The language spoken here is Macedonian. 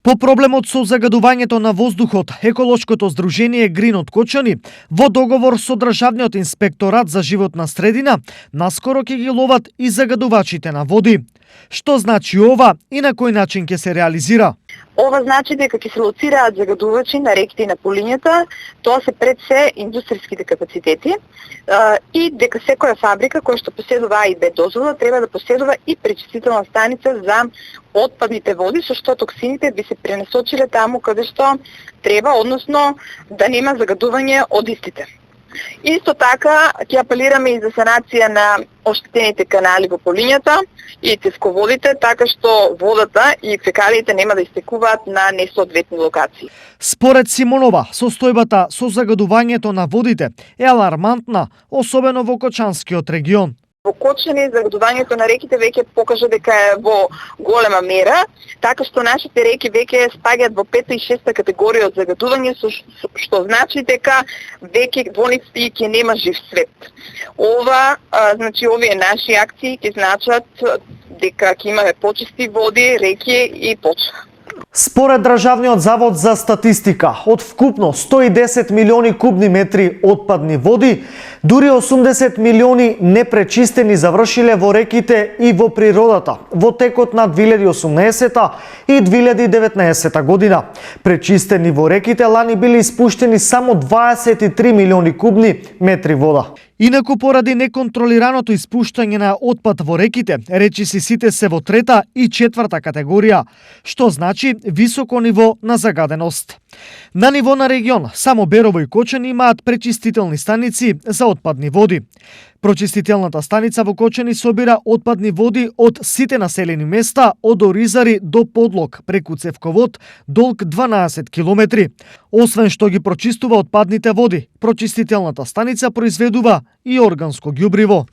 По проблемот со загадувањето на воздухот, еколошкото здружение Грин од Кочани, во договор со Државниот инспекторат за животна средина, наскоро ќе ги ловат и загадувачите на води. Што значи ова и на кој начин ќе се реализира? Ова значи дека ќе се лоцираат загадувачи на реките и на полињата, тоа се пред се индустријските капацитети и дека секоја фабрика која што поседува А и Б дозвола треба да поседува и пречистителна станица за отпадните води, со што токсините би се пренасочиле таму каде што треба, односно да нема загадување од истите. Исто така ќе апелираме и за санација на оштетените канали во полињата и тесководите, така што водата и фекалиите нема да истекуваат на несоодветни локации. Според Симонова, состојбата со загадувањето на водите е алармантна, особено во Кочанскиот регион. Во Кочани загадувањето на реките веќе покажа дека е во голема мера, така што нашите реки веќе спаѓаат во 5-та и 6-та категорија од загадување, што значи дека веќе во нив ќе нема жив свет. Овие наши акции ќе значат дека ќе имаме почисти води, реки и почва. Според Државниот завод за статистика, од вкупно 110 милиони кубни метри отпадни води, дури 80 милиони непречистени завршиле во реките и во природата во текот на 2018 и 2019 година. Пречистени во реките лани биле испуштени само 23 милиони кубни метри вода. Инаку поради неконтролираното испуштање на отпад во реките, речиси сите се во 3-та и 4-та категорија, што значи високо ниво на загаденост. На ниво на регион, само Берово и Кочани имаат пречистителни станици за отпадни води. Прочистителната станица во Кочани собира отпадни води од сите населени места од Оризари до Подлог, преку цевковод, долг 12 километри. Освен што ги прочистува отпадните води, прочистителната станица произведува и органско ѓубриво.